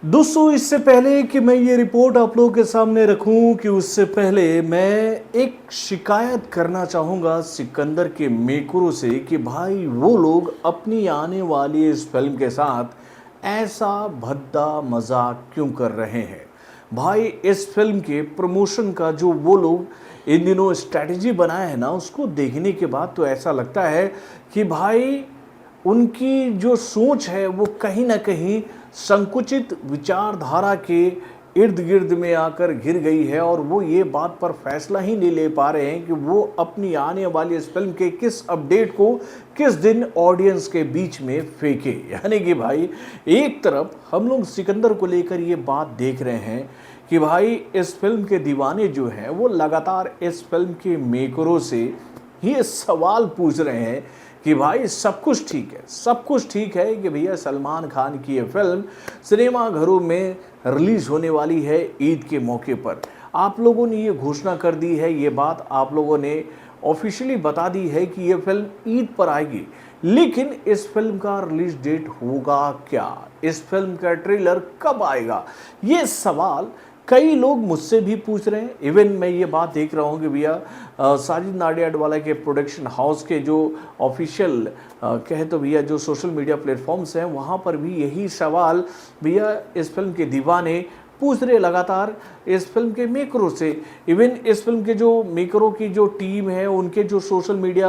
दोस्तों, इससे पहले कि मैं ये रिपोर्ट आप लोगों के सामने रखूं कि उससे पहले मैं एक शिकायत करना चाहूँगा सिकंदर के मेकरों से कि भाई वो लोग अपनी आने वाली इस फिल्म के साथ ऐसा भद्दा मजाक क्यों कर रहे हैं। भाई इस फिल्म के प्रमोशन का जो वो लोग इन दिनों स्ट्रैटेजी बनाया है ना, उसको देखने के बाद तो ऐसा लगता है कि भाई उनकी जो सोच है वो कहीं ना कहीं संकुचित विचारधारा के इर्द गिर्द में आकर घिर गई है और वो ये बात पर फैसला ही नहीं ले पा रहे हैं कि वो अपनी आने वाली इस फिल्म के किस अपडेट को किस दिन ऑडियंस के बीच में फेंके। यानी कि भाई एक तरफ हम लोग सिकंदर को लेकर ये बात देख रहे हैं कि भाई इस फिल्म के दीवाने जो हैं वो लगातार इस फिल्म के मेकरों से ये सवाल पूछ रहे हैं कि भाई सब कुछ ठीक है, सब कुछ ठीक है कि भैया सलमान खान की ये फिल्म सिनेमा घरों में रिलीज होने वाली है ईद के मौके पर। आप लोगों ने ये घोषणा कर दी है, ये बात आप लोगों ने ऑफिशियली बता दी है कि ये फिल्म ईद पर आएगी, लेकिन इस फिल्म का रिलीज डेट होगा क्या, इस फिल्म का ट्रेलर कब आएगा, ये सवाल कई लोग मुझसे भी पूछ रहे हैं। इवन मैं ये बात देख रहा हूँ कि भैया साजिद नाडियाडवाला के प्रोडक्शन हाउस के जो ऑफिशियल कहे तो भैया जो सोशल मीडिया प्लेटफॉर्म्स हैं वहाँ पर भी यही सवाल भैया इस फिल्म के दीवाने पूछ रहे लगातार इस फिल्म के मेकरों से। इवन इस फिल्म के जो मेकरों की जो टीम है, उनके जो सोशल मीडिया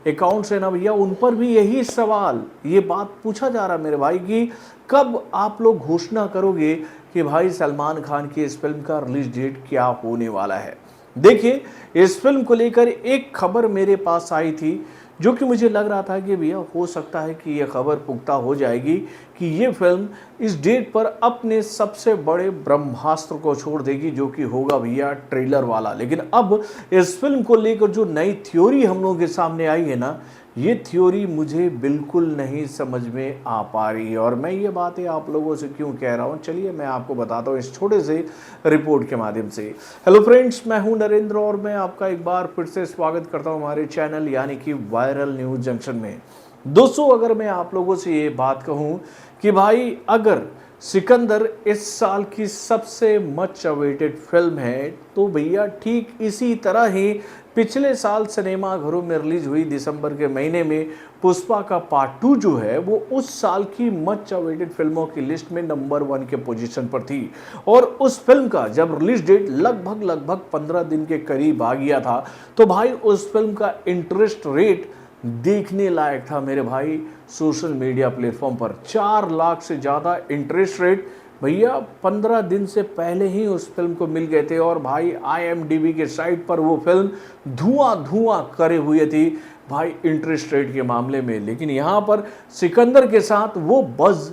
अकाउंट्स हैं ना भैया, उन पर भी यही सवाल, ये बात पूछा जा रहा है मेरे भाई कि कब आप लोग घोषणा करोगे कि भाई सलमान खान की इस फिल्म का रिलीज डेट क्या होने वाला है। देखिए, इस फिल्म को लेकर एक खबर मेरे पास आई थी जो कि मुझे लग रहा था कि भैया हो सकता है कि यह खबर पुख्ता हो जाएगी कि ये फिल्म इस डेट पर अपने सबसे बड़े ब्रह्मास्त्र को छोड़ देगी, जो कि होगा भैया ट्रेलर वाला। लेकिन अब इस फिल्म को लेकर जो नई थ्योरी हम लोगों के सामने आई है ना, ये थ्योरी मुझे बिल्कुल नहीं समझ में आ पा रही है। और मैं ये बातें आप लोगों से क्यों कह रहा हूँ, चलिए मैं आपको बताता हूँ इस छोटे से रिपोर्ट के माध्यम से। हेलो फ्रेंड्स, मैं हूँ नरेंद्र और मैं आपका एक बार फिर से स्वागत करता हूँ हमारे चैनल यानी कि वायरल न्यूज जंक्शन में। दोस्तों, अगर मैं आप लोगों से ये बात कहूँ कि भाई अगर सिकंदर इस साल की सबसे मच अवेटेड फिल्म है, तो भैया ठीक इसी तरह ही पिछले साल सिनेमा घरों में रिलीज हुई दिसंबर के महीने में पुष्पा का पार्ट 2 जो है वो उस साल की मच अवेटेड फिल्मों की लिस्ट में नंबर 1 के पोजीशन पर थी। और उस फिल्म का जब रिलीज डेट लगभग 15 दिन के करीब आ गया था, तो भाई उस फिल्म का इंटरेस्ट रेट देखने लायक था मेरे भाई। सोशल मीडिया प्लेटफॉर्म पर 4 लाख से ज़्यादा इंटरेस्ट रेट भैया 15 दिन से पहले ही उस फिल्म को मिल गए थे। और भाई IMDb के साइट पर वो फिल्म धुआं करे हुए थी भाई इंटरेस्ट रेट के मामले में। लेकिन यहाँ पर सिकंदर के साथ वो बज़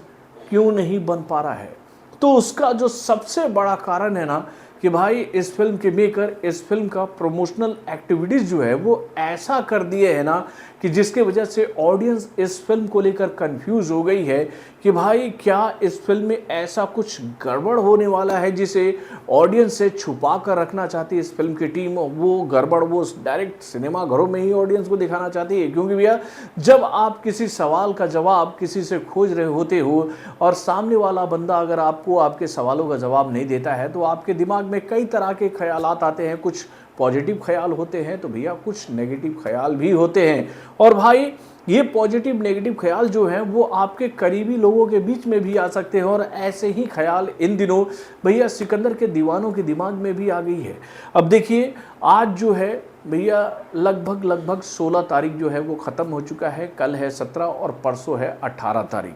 क्यों नहीं बन पा रहा है, तो उसका जो सबसे बड़ा कारण है ना कि भाई इस फिल्म के मेकर इस फिल्म का प्रमोशनल एक्टिविटीज़ जो है वो ऐसा कर दिए है ना कि जिसके वजह से ऑडियंस इस फिल्म को लेकर कंफ्यूज हो गई है कि भाई क्या इस फिल्म में ऐसा कुछ गड़बड़ होने वाला है जिसे ऑडियंस से छुपा कर रखना चाहती है इस फिल्म की टीम। वो गड़बड़ वो डायरेक्ट सिनेमा घरों में ही ऑडियंस को दिखाना चाहती है। क्योंकि भैया जब आप किसी सवाल का जवाब किसी से खोज रहे होते हो और सामने वाला बंदा अगर आपको आपके सवालों का जवाब नहीं देता है, तो आपके दिमाग में कई तरह के ख्यालात आते हैं। कुछ पॉजिटिव ख्याल होते हैं तो भैया कुछ नेगेटिव ख्याल भी होते हैं। और भाई ये पॉजिटिव नेगेटिव ख्याल जो हैं वो आपके करीबी लोगों के बीच में भी आ सकते हैं। और ऐसे ही ख्याल इन दिनों भैया सिकंदर के दीवानों के दिमाग में भी आ गई है। अब देखिए, आज जो है भैया लगभग 16 तारीख जो है वो ख़त्म हो चुका है। कल है 17 और परसों है 18 तारीख।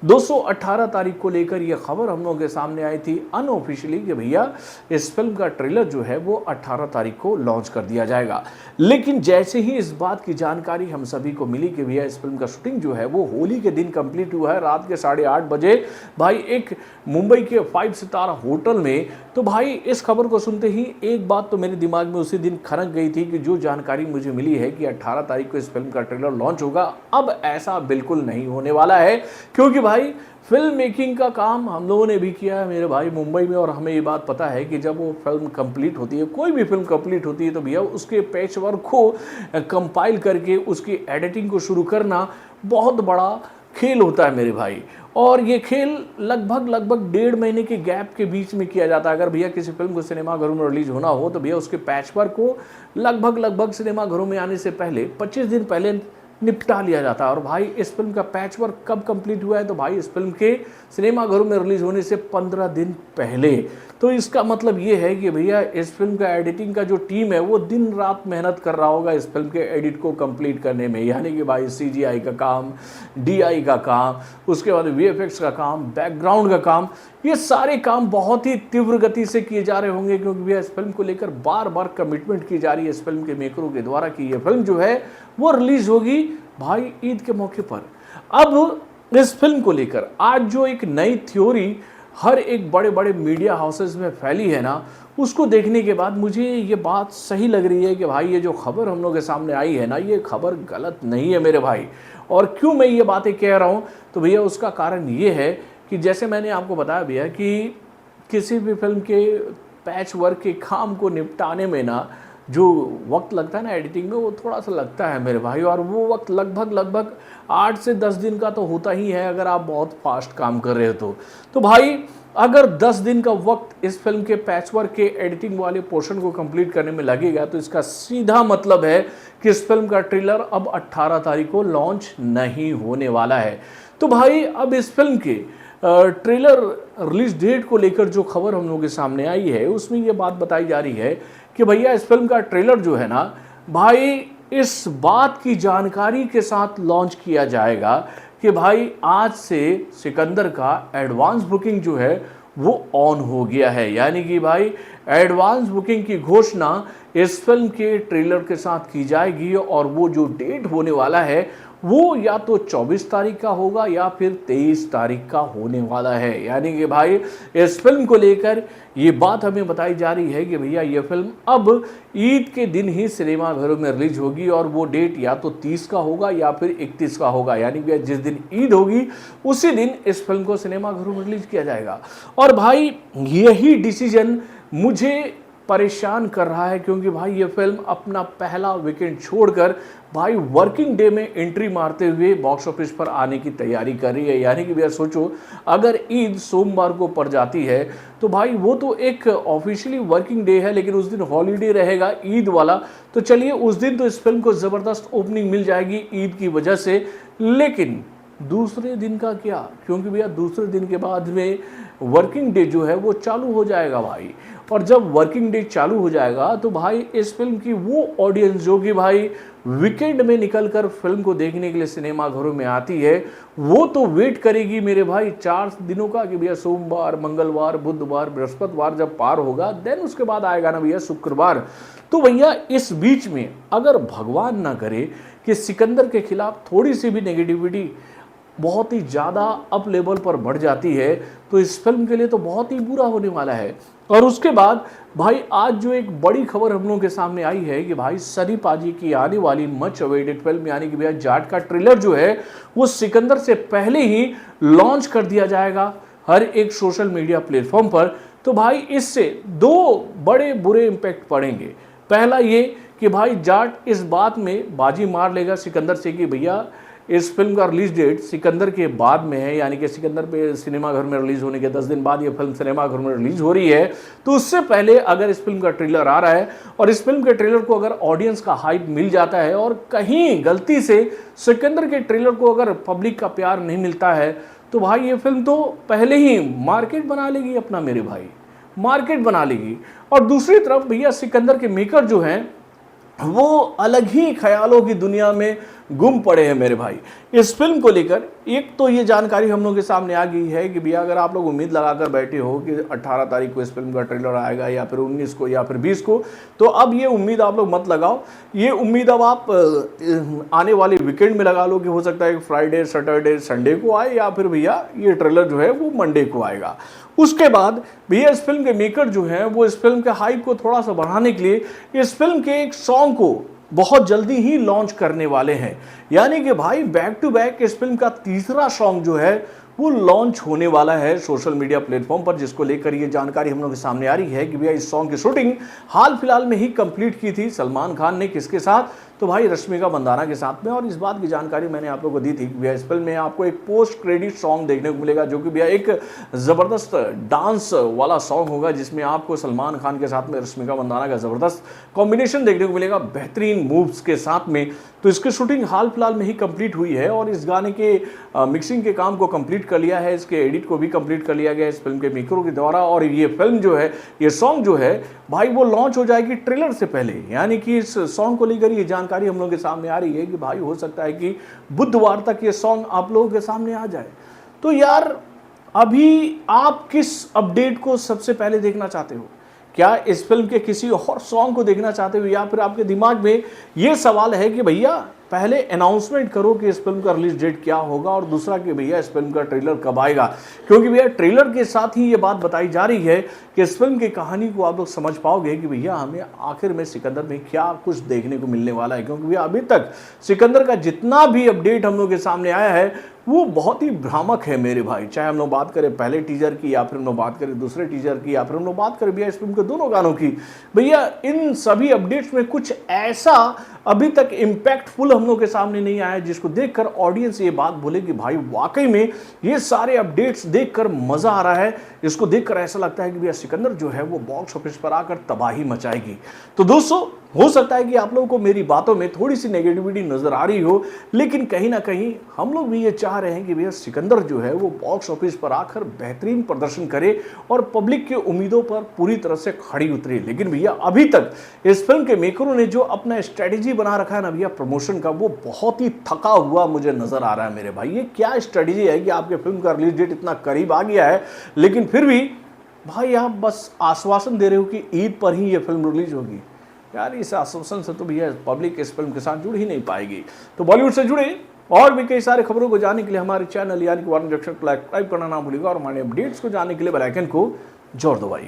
218 तारीख को लेकर ये खबर हम लोगों के सामने आई थी अनऑफिशियली कि भैया इस फिल्म का ट्रेलर जो है वो 18 तारीख को लॉन्च कर दिया जाएगा। लेकिन जैसे ही इस बात की जानकारी हम सभी को मिली कि भैया इस फिल्म का शूटिंग जो है वो होली के दिन कंप्लीट हुआ है, रात के 8:30 बजे भाई एक मुंबई के 5 सितारा होटल में, तो भाई इस खबर को सुनते ही एक बात तो मेरे दिमाग में उसी दिन खनक गई थी कि जो जानकारी मुझे मिली है कि 18 तारीख को इस फिल्म का ट्रेलर लॉन्च होगा, अब ऐसा बिल्कुल नहीं होने वाला है। क्योंकि भाई फिल्म मेकिंग का काम हम लोगों ने भी किया है मेरे भाई मुंबई में, और हमें ये बात पता है कि जब वो फिल्म कंप्लीट होती है, कोई भी फिल्म कंप्लीट होती है, तो भैया उसके पैच वर्क को कंपाइल करके उसकी एडिटिंग को शुरू करना बहुत बड़ा खेल होता है मेरे भाई। और ये खेल लगभग 1.5 महीने के गैप के बीच में किया जाता है। अगर भैया किसी फिल्म को सिनेमाघरों में रिलीज होना हो तो भैया उसके पैच वर्क को लगभग सिनेमाघरों में आने से पहले 25 दिन पहले निपटा लिया जाता है। और भाई इस फिल्म का पैच वर्क कब कंप्लीट हुआ है, तो भाई इस फिल्म के सिनेमाघरों में रिलीज होने से 15 दिन पहले। तो इसका मतलब ये है कि भैया इस फिल्म का एडिटिंग का जो टीम है वो दिन रात मेहनत कर रहा होगा इस फिल्म के एडिट को कंप्लीट करने में। यानी कि भाई CGI का काम, DI का काम, उसके बाद VFX का काम, बैकग्राउंड का काम, ये सारे काम बहुत ही तीव्र गति से किए जा रहे होंगे, क्योंकि भैया इस फिल्म को लेकर बार बार कमिटमेंट की जा रही है इस फिल्म के मेकरों के द्वारा कि ये फिल्म जो है वो रिलीज होगी भाई ईद के मौके पर। अब इस फिल्म को लेकर आज जो एक नई थ्योरी हर एक बड़े बड़े मीडिया हाउसेस में फैली है ना, उसको देखने के बाद मुझे ये बात सही लग रही है कि भाई ये जो खबर हम लोग के सामने आई है ना, ये खबर गलत नहीं है मेरे भाई। और क्यों मैं ये बातें कह रहा हूँ, तो भैया उसका कारण ये है कि जैसे मैंने आपको बताया भैया कि किसी भी फिल्म के पैच वर्क के काम को निपटाने में ना जो वक्त लगता है ना एडिटिंग में, वो थोड़ा सा लगता है मेरे भाई। और वो वक्त लगभग 8 से 10 दिन का तो होता ही है अगर आप बहुत फास्ट काम कर रहे हो तो भाई अगर 10 दिन का वक्त इस फिल्म के पैच वर्क के एडिटिंग वाले पोर्शन को कंप्लीट करने में लगेगा, तो इसका सीधा मतलब है कि इस फिल्म का ट्रेलर अब 18 तारीख को लॉन्च नहीं होने वाला है। तो भाई अब इस फिल्म के ट्रेलर रिलीज डेट को लेकर जो खबर हम लोगों के सामने आई है उसमें ये बात बताई जा रही है कि भैया इस फिल्म का ट्रेलर जो है ना भाई इस बात की जानकारी के साथ लॉन्च किया जाएगा कि भाई आज से सिकंदर का एडवांस बुकिंग जो है वो ऑन हो गया है। यानी कि भाई एडवांस बुकिंग की घोषणा इस फिल्म के ट्रेलर के साथ की जाएगी और वो जो डेट होने वाला है वो या तो 24 तारीख का होगा या फिर 23 तारीख का होने वाला है। यानी कि भाई इस फिल्म को लेकर ये बात हमें बताई जा रही है कि भैया ये फिल्म अब ईद के दिन ही सिनेमाघरों में रिलीज होगी और वो डेट या तो 30 का होगा या फिर 31 का होगा। यानी कि जिस दिन ईद होगी उसी दिन इस फिल्म को सिनेमाघरों में रिलीज किया जाएगा। और भाई यही डिसीजन मुझे परेशान कर रहा है, क्योंकि भाई ये फिल्म अपना पहला वीकेंड छोड़कर भाई वर्किंग डे में एंट्री मारते हुए बॉक्स ऑफिस पर आने की तैयारी कर रही है। यानी कि भैया सोचो अगर ईद सोमवार को पड़ जाती है तो भाई वो तो एक ऑफिशियली वर्किंग डे है, लेकिन उस दिन हॉलीडे रहेगा ईद वाला। तो चलिए उस दिन तो इस फिल्म को ज़बरदस्त ओपनिंग मिल जाएगी ईद की वजह से, लेकिन दूसरे दिन का क्या, क्योंकि भैया दूसरे दिन के बाद में वर्किंग डे जो है वो चालू हो जाएगा भाई। और जब वर्किंग डे चालू हो जाएगा तो भाई इस फिल्म की वो ऑडियंस जो कि भाई वीकेंड में निकलकर फिल्म को देखने के लिए सिनेमाघरों में आती है, वो तो वेट करेगी मेरे भाई 4 दिनों का कि भैया सोमवार, मंगलवार, बुधवार, बृहस्पतिवार जब पार होगा देन उसके बाद आएगा ना भैया शुक्रवार। तो भैया इस बीच में अगर भगवान ना करे कि सिकंदर के खिलाफ थोड़ी सी भी नेगेटिविटी बहुत ही ज़्यादा अप लेवल पर बढ़ जाती है तो इस फिल्म के लिए तो बहुत ही बुरा होने वाला है। और उसके बाद भाई आज जो एक बड़ी खबर हम लोगों के सामने आई है कि भाई सनी पाजी की आने वाली मच अवेटेड फिल्म यानी कि भैया जाट का ट्रेलर जो है वो सिकंदर से पहले ही लॉन्च कर दिया जाएगा हर एक सोशल मीडिया प्लेटफॉर्म पर। तो भाई इससे 2 बड़े बुरे इम्पैक्ट पड़ेंगे। पहला ये कि भाई जाट इस बात में बाजी मार लेगा सिकंदर से कि भैया इस फिल्म का रिलीज डेट सिकंदर के बाद में है, यानी कि सिकंदर पे सिनेमाघर में रिलीज होने के 10 दिन बाद ये फिल्म सिनेमाघर में रिलीज हो रही है। तो उससे पहले अगर इस फिल्म का ट्रेलर आ रहा है और इस फिल्म के ट्रेलर को अगर ऑडियंस का हाइप मिल जाता है और कहीं गलती से सिकंदर के ट्रेलर को अगर पब्लिक का प्यार नहीं मिलता है तो भाई ये फिल्म तो पहले ही मार्केट बना लेगी अपना मेरे भाई, मार्केट बना लेगी। और दूसरी तरफ भैया सिकंदर के मेकर जो हैं वो अलग ही ख्यालों की दुनिया में गुम पड़े हैं मेरे भाई इस फिल्म को लेकर। एक तो ये जानकारी हम लोग के सामने आ गई है कि भैया अगर आप लोग उम्मीद लगाकर बैठे हो कि 18 तारीख को इस फिल्म का ट्रेलर आएगा या फिर 19 को या फिर 20 को, तो अब ये उम्मीद आप लोग मत लगाओ। ये उम्मीद अब आप आने वाले वीकेंड में लगा लो कि हो सकता है कि फ्राइडे, सैटरडे, संडे को आए या फिर भैया ये ट्रेलर जो है वो मंडे को आएगा। उसके बाद भैया इस फिल्म के मेकर जो हैं वो इस फिल्म के हाइप को थोड़ा सा बढ़ाने के लिए इस फिल्म के एक सॉन्ग को बहुत जल्दी ही लॉन्च करने वाले हैं। यानी कि भाई बैक टू बैक इस फिल्म का तीसरा सॉन्ग जो है वो लॉन्च होने वाला है सोशल मीडिया प्लेटफॉर्म पर, जिसको लेकर ये जानकारी हम लोग के सामने आ रही है कि भैया इस सॉन्ग की शूटिंग हाल फिलहाल में ही कंप्लीट की थी सलमान खान ने, किसके साथ, तो भाई रश्मिका मंदाना के साथ में। और इस बात की जानकारी मैंने आप लोगों को दी थी कि भैया इस फिल्म में आपको एक पोस्ट क्रेडिट सॉन्ग देखने को मिलेगा, जो कि भैया एक ज़बरदस्त डांस वाला सॉन्ग होगा, जिसमें आपको सलमान खान के साथ में रश्मिका मंदाना का ज़बरदस्त कॉम्बिनेशन देखने को मिलेगा बेहतरीन मूव्स के साथ में। तो इसकी शूटिंग हाल फिलहाल में ही कंप्लीट हुई है और इस गाने के मिक्सिंग के काम को कंप्लीट कर लिया है, इसके एडिट को भी कंप्लीट कर लिया गया इस फिल्म के मेकरों के द्वारा। और ये फिल्म जो है, ये सॉन्ग जो है भाई, वो लॉन्च हो जाएगी ट्रेलर से पहले। यानी कि इस सॉन्ग को लेकर ये जानकारी हम लोगों के सामने आ रही है कि भाई हो सकता है कि बुधवार तक ये सॉन्ग आप लोगों के सामने आ जाए। तो यार अभी आप किस अपडेट को सबसे पहले देखना चाहते हो? क्या इस फिल्म के किसी और सॉन्ग को देखना चाहते हो, या फिर आपके दिमाग में ये सवाल है कि भैया पहले अनाउंसमेंट करो कि इस फिल्म का रिलीज डेट क्या होगा, और दूसरा कि भैया इस फिल्म का ट्रेलर कब आएगा? क्योंकि भैया ट्रेलर के साथ ही ये बात बताई जा रही है कि इस फिल्म की कहानी को आप लोग समझ पाओगे कि भैया हमें आखिर में सिकंदर में क्या कुछ देखने को मिलने वाला है। क्योंकि भैया अभी तक सिकंदर का जितना भी अपडेट हम लोग के सामने आया है वो बहुत ही भ्रामक है मेरे भाई। चाहे हम लोग बात करें पहले टीजर की, या फिर हम लोग बात करें दूसरे टीजर की, या फिर हम लोग बात करें भैया इस फिल्म के दोनों गानों की, भैया इन सभी अपडेट्स में कुछ ऐसा अभी तक इम्पैक्टफुल हम लोग के सामने नहीं आया जिसको देखकर ऑडियंस ये बात बोले कि भाई वाकई में ये सारे अपडेट्स देखकर मजा आ रहा है। इसको देखकर ऐसा लगता है कि भैया सिकंदर जो है वो बॉक्स ऑफिस पर आकर तबाही मचाएगी। तो दोस्तों हो सकता है कि आप लोगों को मेरी बातों में थोड़ी सी नेगेटिविटी नजर आ रही हो, लेकिन कहीं ना कहीं हम लोग भी ये चाह रहे हैं कि भैया सिकंदर जो है वो बॉक्स ऑफिस पर आकर बेहतरीन प्रदर्शन करे और पब्लिक की उम्मीदों पर पूरी तरह से खड़ी उतरे। लेकिन भैया अभी तक इस फिल्म के मेकरों ने जो अपना स्ट्रेटेजी बना रखा है ना भैया प्रमोशन का, वो बहुत ही थका हुआ मुझे नजर आ रहा है मेरे भाई। ये क्या स्ट्रेटेजी है कि आपके फिल्म का रिलीज डेट इतना करीब आ गया है, लेकिन फिर भी भाई आप बस आश्वासन दे रहे हो कि ईद पर ही ये फिल्म रिलीज होगी। यार इस आश्वासन से तो भैया पब्लिक इस फिल्म के साथ जुड़ ही नहीं पाएगी। तो बॉलीवुड से जुड़े और भी कई सारे खबरों को जानने के लिए हमारे चैनल यानी कि वार्न जंक्शन को सब्सक्राइब करना ना भूलिएगा, और हमारे अपडेट्स को जानने के लिए बेल आइकन को जोर दबाइए।